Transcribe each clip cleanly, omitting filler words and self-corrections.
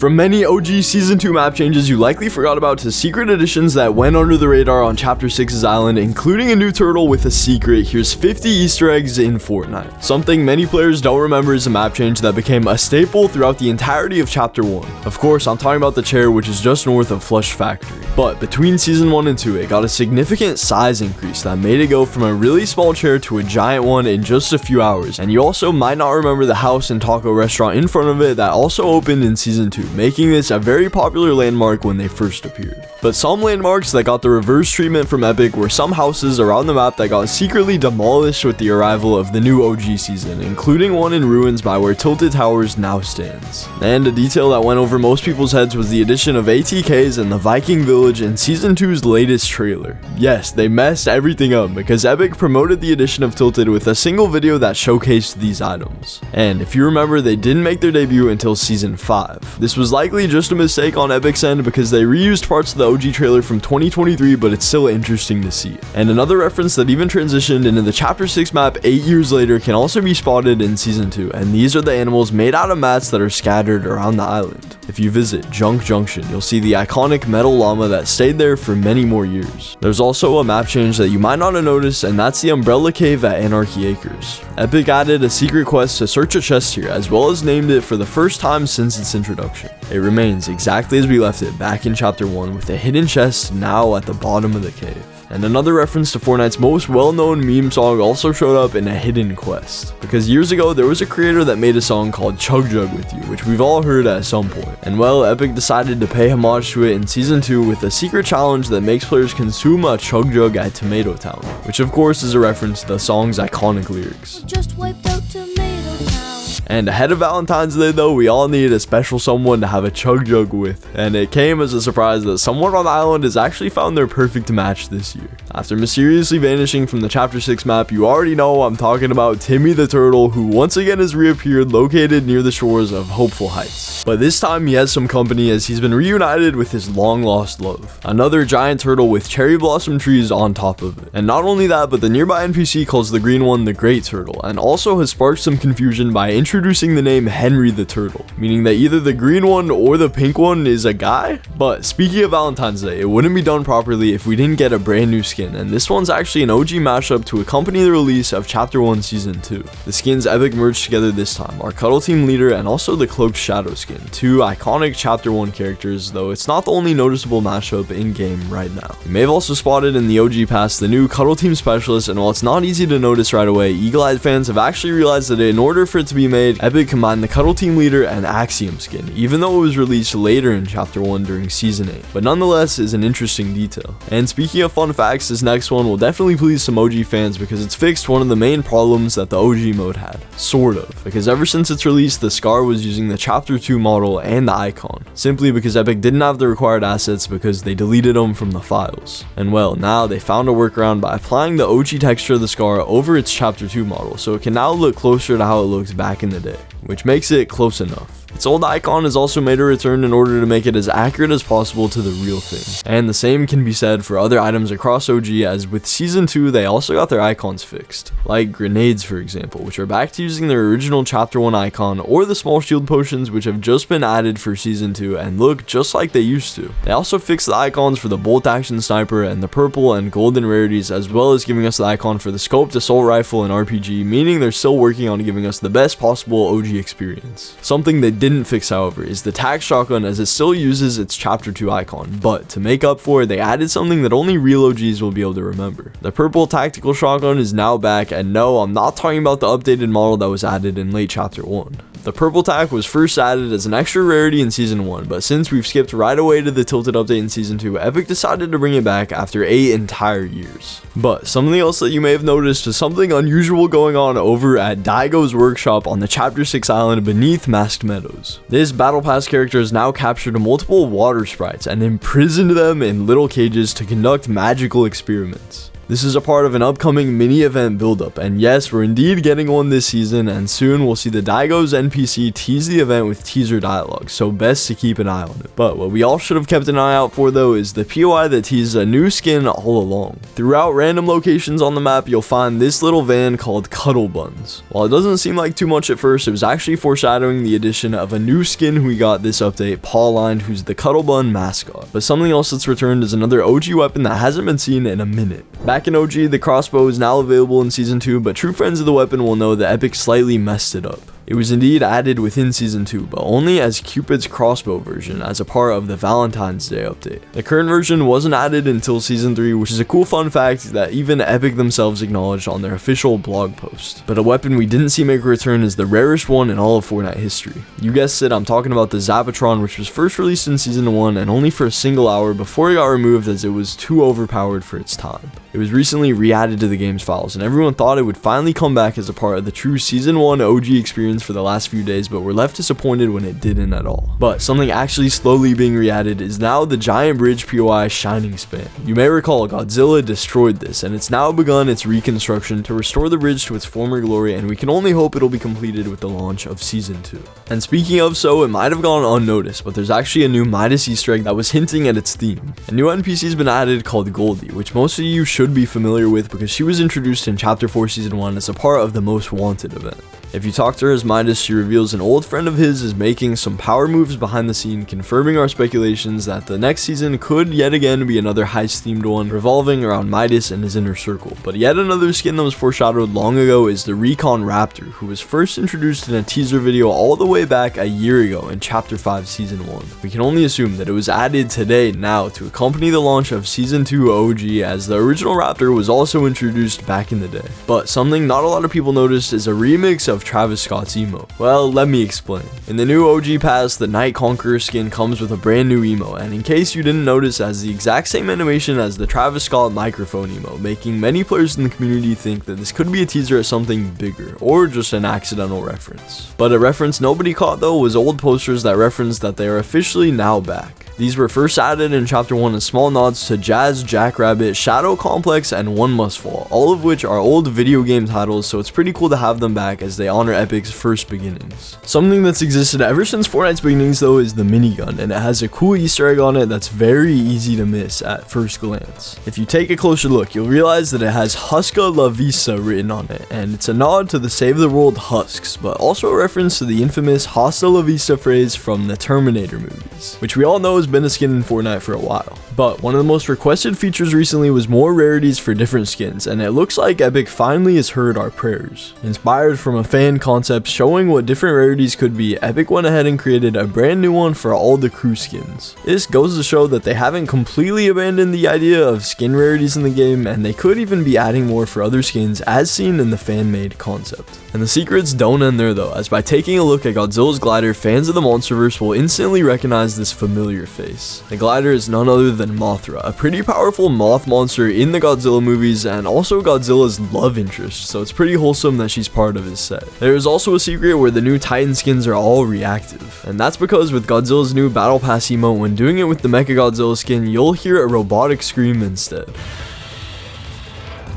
From many OG Season 2 map changes you likely forgot about to secret additions that went under the radar on Chapter 6's island, including a new turtle with a secret, here's 50 Easter eggs in Fortnite. Something many players don't remember is a map change that became a staple throughout the entirety of Chapter 1. Of course, I'm talking about the chair, which is just north of Flush Factory. But between Season 1 and 2, it got a significant size increase that made it go from a really small chair to a giant one in just a few hours. And you also might not remember the house and taco restaurant in front of it that also opened in Season 2. Making this a very popular landmark when they first appeared. But some landmarks that got the reverse treatment from Epic were some houses around the map that got secretly demolished with the arrival of the new OG season, including one in ruins by where Tilted Towers now stands. And a detail that went over most people's heads was the addition of ATKs in the Viking village in Season 2's latest trailer. Yes, they messed everything up because Epic promoted the addition of Tilted with a single video that showcased these items. And if you remember, they didn't make their debut until Season 5. This was likely just a mistake on Epic's end because they reused parts of the OG trailer from 2023, but it's still interesting to see. And another reference that even transitioned into the Chapter 6 map 8 years later can also be spotted in Season 2, and these are the animals made out of mats that are scattered around the island. If you visit Junk Junction, you'll see the iconic metal llama that stayed there for many more years. There's also a map change that you might not have noticed, and that's the Umbrella Cave at Anarchy Acres. Epic added a secret quest to search a chest here, as well as named it for the first time since its introduction. It remains exactly as we left it back in Chapter 1, with a hidden chest now at the bottom of the cave. And another reference to Fortnite's most well-known meme song also showed up in a hidden quest. Because years ago, there was a creator that made a song called Chug Jug With You, which we've all heard at some point. And well, Epic decided to pay homage to it in Season 2 with a secret challenge that makes players consume a Chug Jug at Tomato Town, which of course is a reference to the song's iconic lyrics. Just wiped out Tomato Town. And ahead of Valentine's Day though, we all needed a special someone to have a Chug Jug with, and it came as a surprise that someone on the island has actually found their perfect match this year. After mysteriously vanishing from the Chapter 6 map, you already know I'm talking about Timmy the Turtle, who once again has reappeared located near the shores of Hopeful Heights. But this time he has some company as he's been reunited with his long lost love, another giant turtle with cherry blossom trees on top of it. And not only that, but the nearby NPC calls the green one the Great Turtle, and also has sparked some confusion by introducing the name Henry the Turtle, meaning that either the green one or the pink one is a guy. But speaking of Valentine's Day, it wouldn't be done properly if we didn't get a brand new skin, and this one's actually an OG mashup to accompany the release of Chapter 1 Season 2. The skins Epic merged together this time are Cuddle Team Leader and also the Cloaked Shadow skin, two iconic Chapter 1 characters, though it's not the only noticeable mashup in-game right now. You may have also spotted in the OG pass the new Cuddle Team Specialist, and while it's not easy to notice right away, Eagle-Eyed fans have actually realized that in order for it to be made, Epic combined the Cuddle Team Leader and Axiom skin, even though it was released later in Chapter 1 during Season 8, but nonetheless is an interesting detail. And speaking of fun facts, this next one will definitely please some OG fans because it's fixed one of the main problems that the OG mode had. Sort of, because ever since its release, the Scar was using the Chapter 2 model and the icon, simply because Epic didn't have the required assets because they deleted them from the files. And well, now they found a workaround by applying the OG texture of the Scar over its Chapter 2 model, so it can now look closer to how it looked back in the day, which makes it close enough. Its old icon has also made a return in order to make it as accurate as possible to the real thing. And the same can be said for other items across OG, as with Season 2 they also got their icons fixed. Like grenades for example, which are back to using their original Chapter 1 icon, or the small shield potions which have just been added for Season 2 and look just like they used to. They also fixed the icons for the bolt action sniper and the purple and golden rarities, as well as giving us the icon for the scoped assault rifle and RPG, meaning they're still working on giving us the best possible OG experience. Something they didn't fix, however, is the tac shotgun, as it still uses its Chapter 2 icon, but to make up for it, they added something that only real OGs will be able to remember. The purple tactical shotgun is now back, and no, I'm not talking about the updated model that was added in late Chapter 1. The purple tac was first added as an extra rarity in Season 1, but since we've skipped right away to the Tilted update in Season 2, Epic decided to bring it back after 8 entire years. But something else that you may have noticed is something unusual going on over at Daigo's workshop on the Chapter 6 island beneath Masked Meadows. This Battle Pass character has now captured multiple water sprites and imprisoned them in little cages to conduct magical experiments. This is a part of an upcoming mini event buildup, and yes, we're indeed getting one this season, and soon we'll see the Daigo's NPC tease the event with teaser dialogue, so best to keep an eye on it. But what we all should have kept an eye out for though is the POI that teased a new skin all along. Throughout random locations on the map, you'll find this little van called Cuddle Buns. While it doesn't seem like too much at first, it was actually foreshadowing the addition of a new skin we got this update, Pauline, who's the Cuddle Bun mascot. But something else that's returned is another OG weapon that hasn't been seen in a minute. Back in OG, the crossbow is now available in Season 2, but true friends of the weapon will know that Epic slightly messed it up. It was indeed added within Season 2, but only as Cupid's crossbow version as a part of the Valentine's Day update. The current version wasn't added until Season 3, which is a cool fun fact that even Epic themselves acknowledged on their official blog post. But a weapon we didn't see make a return is the rarest one in all of Fortnite history. You guessed it, I'm talking about the Zapatron, which was first released in Season 1 and only for a single hour before it got removed as it was too overpowered for its time. It was recently re-added to the game's files, and everyone thought it would finally come back as a part of the true Season 1 OG experience for the last few days, but were left disappointed when it didn't at all. But something actually slowly being re-added is now the Giant Bridge POI Shining Span. You may recall Godzilla destroyed this, and it's now begun its reconstruction to restore the bridge to its former glory, and we can only hope it'll be completed with the launch of Season 2. And speaking of so, it might have gone unnoticed, but there's actually a new Midas Easter egg that was hinting at its theme. A new NPC's been added called Goldie, which most of you should be familiar with because she was introduced in Chapter 4 Season 1 as a part of the Most Wanted event. If you talk to her as Midas, she reveals an old friend of his is making some power moves behind the scene, confirming our speculations that the next season could yet again be another heist-themed one revolving around Midas and his inner circle. But yet another skin that was foreshadowed long ago is the Recon Raptor, who was first introduced in a teaser video all the way back a year ago in Chapter 5 Season 1. We can only assume that it was added today now to accompany the launch of Season 2 OG, as the original Raptor was also introduced back in the day. But something not a lot of people noticed is a remix of Travis Scott's emote. Well, let me explain. In the new OG pass, the Night Conqueror skin comes with a brand new emote, and in case you didn't notice, it has the exact same animation as the Travis Scott microphone emote, making many players in the community think that this could be a teaser at something bigger, or just an accidental reference. But a reference nobody caught though was old posters that referenced that they are officially now back. These were first added in Chapter 1 as small nods to Jazz, Jackrabbit, Shadow Complex, and One Must Fall, all of which are old video game titles, so it's pretty cool to have them back as they honor Epic's first beginnings. Something that's existed ever since Fortnite's beginnings though is the minigun, and it has a cool Easter egg on it that's very easy to miss at first glance. If you take a closer look, you'll realize that it has Huska La Vista written on it, and it's a nod to the Save the World husks, but also a reference to the infamous Hasta La Vista phrase from the Terminator movies, which we all know has been a skin in Fortnite for a while. But one of the most requested features recently was more rarities for different skins, and it looks like Epic finally has heard our prayers. Inspired from a fan concept showing what different rarities could be, Epic went ahead and created a brand new one for all the crew skins. This goes to show that they haven't completely abandoned the idea of skin rarities in the game, and they could even be adding more for other skins as seen in the fan-made concept. And the secrets don't end there though, as by taking a look at Godzilla's glider, fans of the Monsterverse will instantly recognize this familiar face. The glider is none other than Mothra, a pretty powerful moth monster in the Godzilla movies and also Godzilla's love interest, so it's pretty wholesome that she's part of his set. There is also a secret where the new Titan skins are all reactive, and that's because with Godzilla's new Battle Pass emote, when doing it with the Mechagodzilla skin, you'll hear a robotic scream instead.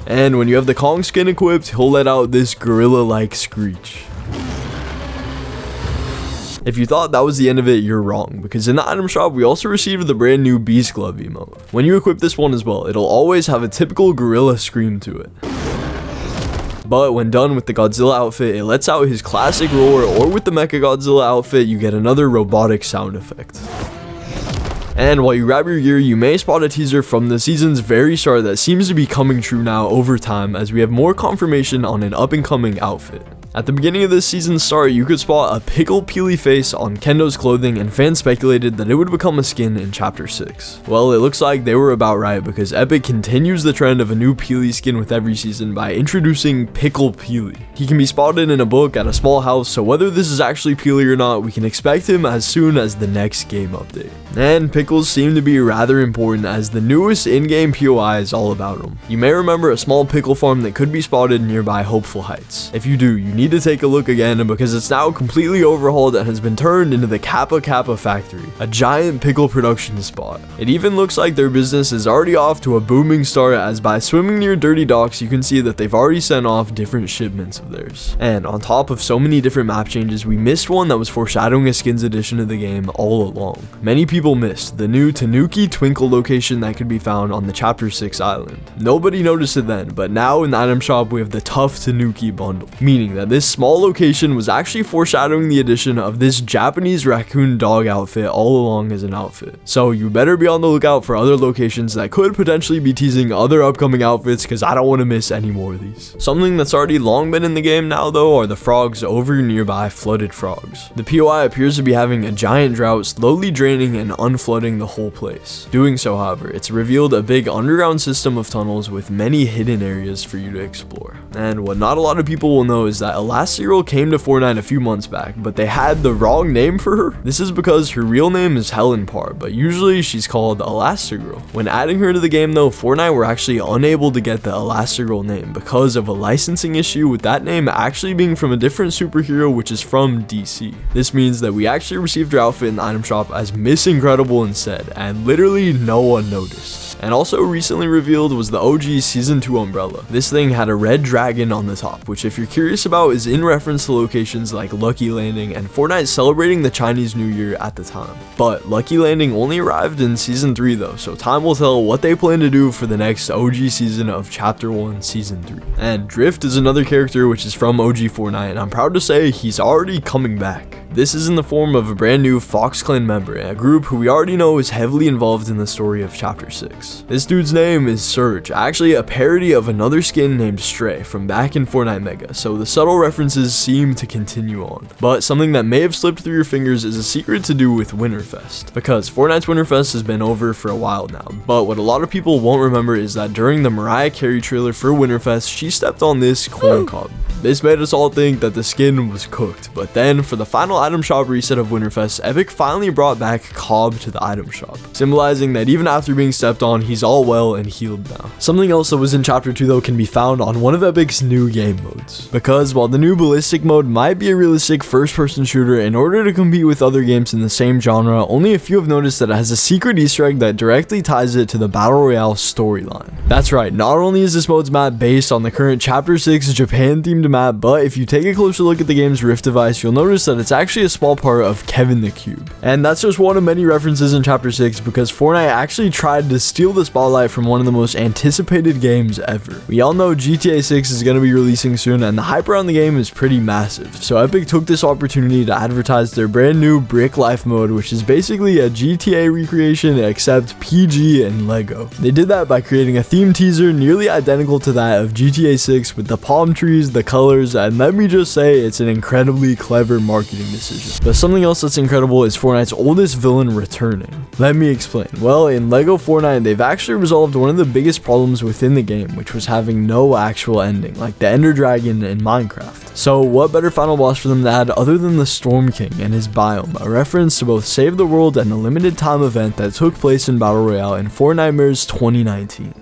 And when you have the Kong skin equipped, he'll let out this gorilla-like screech. If you thought that was the end of it, you're wrong, because in the item shop we also received the brand new Beast Glove emote. When you equip this one as well, it'll always have a typical gorilla scream to it. But when done with the Godzilla outfit, it lets out his classic roar, or with the Mechagodzilla outfit, you get another robotic sound effect. And while you grab your gear, you may spot a teaser from the season's very start that seems to be coming true now over time, as we have more confirmation on an up-and-coming outfit. At the beginning of this season's start, you could spot a Pickle Peely face on Kendo's clothing, and fans speculated that it would become a skin in Chapter 6. Well, it looks like they were about right, because Epic continues the trend of a new Peely skin with every season by introducing Pickle Peely. He can be spotted in a book at a small house, so whether this is actually Peely or not, we can expect him as soon as the next game update. And pickles seem to be rather important, as the newest in-game POI is all about them. You may remember a small pickle farm that could be spotted nearby Hopeful Heights. If you do, you need to take a look again because it's now completely overhauled and has been turned into the Kappa Kappa factory, a giant pickle production spot. It even looks like their business is already off to a booming start, as by swimming near dirty docks you can see that they've already sent off different shipments of theirs. And on top of so many different map changes, we missed one that was foreshadowing a skins edition of the game all along. Many people missed the new Tanuki Twinkle location that could be found on the Chapter 6 island. Nobody noticed it then, but now in the item shop we have the Tough Tanuki bundle, meaning that this small location was actually foreshadowing the addition of this Japanese raccoon dog outfit all along as an outfit. So you better be on the lookout for other locations that could potentially be teasing other upcoming outfits, because I don't want to miss any more of these. Something that's already long been in the game now though are the frogs over nearby flooded frogs. The POI appears to be having a giant drought, slowly draining and unflooding the whole place. Doing so, however, it's revealed a big underground system of tunnels with many hidden areas for you to explore. And what not a lot of people will know is that Elastigirl came to Fortnite a few months back, but they had the wrong name for her. This is because her real name is Helen Parr, but usually she's called Elastigirl. When adding her to the game though, Fortnite were actually unable to get the Elastigirl name because of a licensing issue, with that name actually being from a different superhero, which is from DC. This means that we actually received her outfit in the item shop as Miss Incredible instead, and literally no one noticed. And also recently revealed was the OG Season 2 umbrella. This thing had a red dragon on the top, which if you're curious about is in reference to locations like Lucky Landing and Fortnite celebrating the Chinese New Year at the time. But Lucky Landing only arrived in Season 3 though, so time will tell what they plan to do for the next OG season of Chapter 1 Season 3. And Drift is another character which is from OG Fortnite, and I'm proud to say he's already coming back. This is in the form of a brand new Fox Clan member, a group who we already know is heavily involved in the story of Chapter 6. This dude's name is Surge, actually a parody of another skin named Stray from back in Fortnite Mega, so the subtle references seem to continue on. But something that may have slipped through your fingers is a secret to do with Winterfest, because Fortnite's Winterfest has been over for a while now, but what a lot of people won't remember is that during the Mariah Carey trailer for Winterfest, she stepped on this corn cob. This made us all think that the skin was cooked, but then for the final item shop reset of Winterfest, Epic finally brought back Cobb to the item shop, symbolizing that even after being stepped on, he's all well and healed now. Something else that was in Chapter 2 though can be found on one of Epic's new game modes, because while the new Ballistic mode might be a realistic first-person shooter, in order to compete with other games in the same genre, only a few have noticed that it has a secret Easter egg that directly ties it to the Battle Royale storyline. That's right, not only is this mode's map based on the current Chapter 6 Japan-themed map, but if you take a closer look at the game's Rift device, you'll notice that it's actually a small part of Kevin the Cube. And that's just one of many references in Chapter 6, because Fortnite actually tried to steal the spotlight from one of the most anticipated games ever. We all know GTA 6 is going to be releasing soon, and the hype around the game is pretty massive, so Epic took this opportunity to advertise their brand new Brick Life mode, which is basically a GTA recreation except PG and Lego. They did that by creating a theme teaser nearly identical to that of GTA 6 with the palm trees, the colors, and let me just say it's an incredibly clever marketing decision. But something else that's incredible is Fortnite's oldest villain returning. Let me explain. Well, in LEGO Fortnite, they've actually resolved one of the biggest problems within the game, which was having no actual ending, like the Ender Dragon in Minecraft. So what better final boss for them to add other than the Storm King and his biome, a reference to both Save the World and the limited time event that took place in Battle Royale in Fortnitemares 2019.